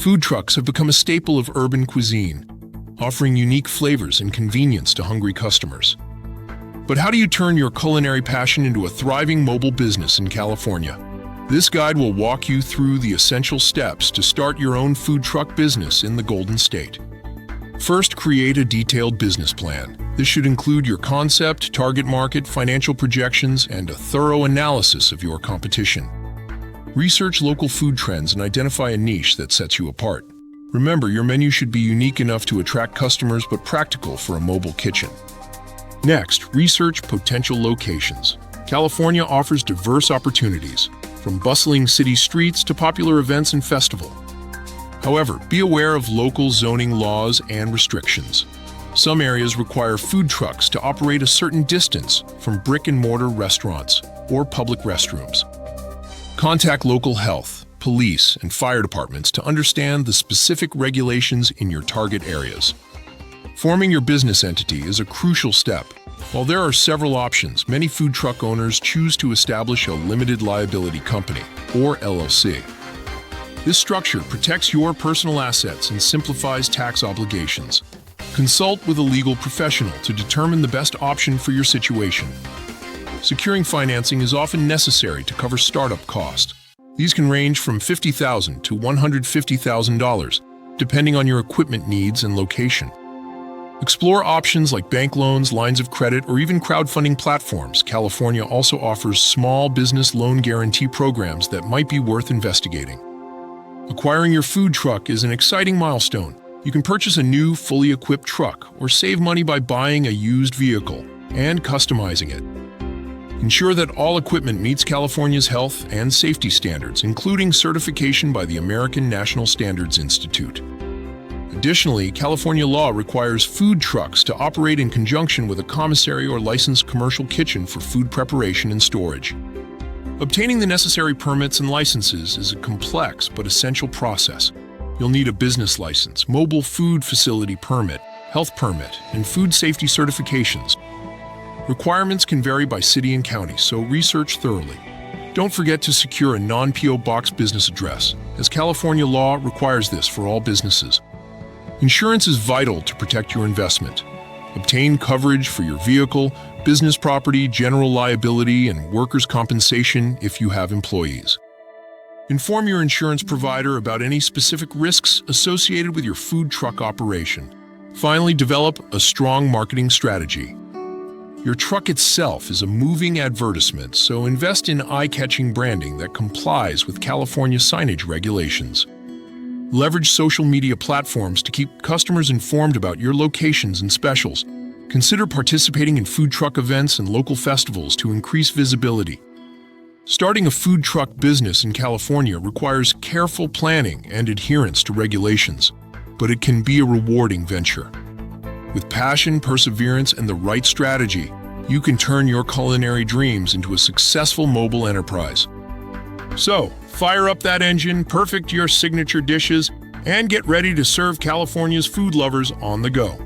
Food trucks have become a staple of urban cuisine, offering unique flavors and convenience to hungry customers. But how do you turn your culinary passion into a thriving mobile business in California? This guide will walk you through the essential steps to start your own food truck business in the Golden State. First, create a detailed business plan. This should include your concept, target market, financial projections, and a thorough analysis of your competition. Research local food trends and identify a niche that sets you apart. Remember, your menu should be unique enough to attract customers but practical for a mobile kitchen. Next, research potential locations. California offers diverse opportunities, from bustling city streets to popular events and festivals. However, be aware of local zoning laws and restrictions. Some areas require food trucks to operate a certain distance from brick-and-mortar restaurants or public restrooms. Contact local health, police, and fire departments to understand the specific regulations in your target areas. Forming your business entity is a crucial step. While there are several options, many food truck owners choose to establish a limited liability company, or LLC. This structure protects your personal assets and simplifies tax obligations. Consult with a legal professional to determine the best option for your situation. Securing financing is often necessary to cover startup costs. These can range from $50,000 to $150,000, depending on your equipment needs and location. Explore options like bank loans, lines of credit, or even crowdfunding platforms. California also offers small business loan guarantee programs that might be worth investigating. Acquiring your food truck is an exciting milestone. You can purchase a new, fully equipped truck or save money by buying a used vehicle and customizing it. Ensure that all equipment meets California's health and safety standards, including certification by the American National Standards Institute. Additionally, California law requires food trucks to operate in conjunction with a commissary or licensed commercial kitchen for food preparation and storage. Obtaining the necessary permits and licenses is a complex but essential process. You'll need a business license, mobile food facility permit, health permit, and food safety certifications. Requirements can vary by city and county, so research thoroughly. Don't forget to secure a non-PO box business address, as California law requires this for all businesses. Insurance is vital to protect your investment. Obtain coverage for your vehicle, business property, general liability, and workers' compensation if you have employees. Inform your insurance provider about any specific risks associated with your food truck operation. Finally, develop a strong marketing strategy. Your truck itself is a moving advertisement, so invest in eye-catching branding that complies with California signage regulations. Leverage social media platforms to keep customers informed about your locations and specials. Consider participating in food truck events and local festivals to increase visibility. Starting a food truck business in California requires careful planning and adherence to regulations, but it can be a rewarding venture. With passion, perseverance, and the right strategy, you can turn your culinary dreams into a successful mobile enterprise. So, fire up that engine, perfect your signature dishes, and get ready to serve California's food lovers on the go.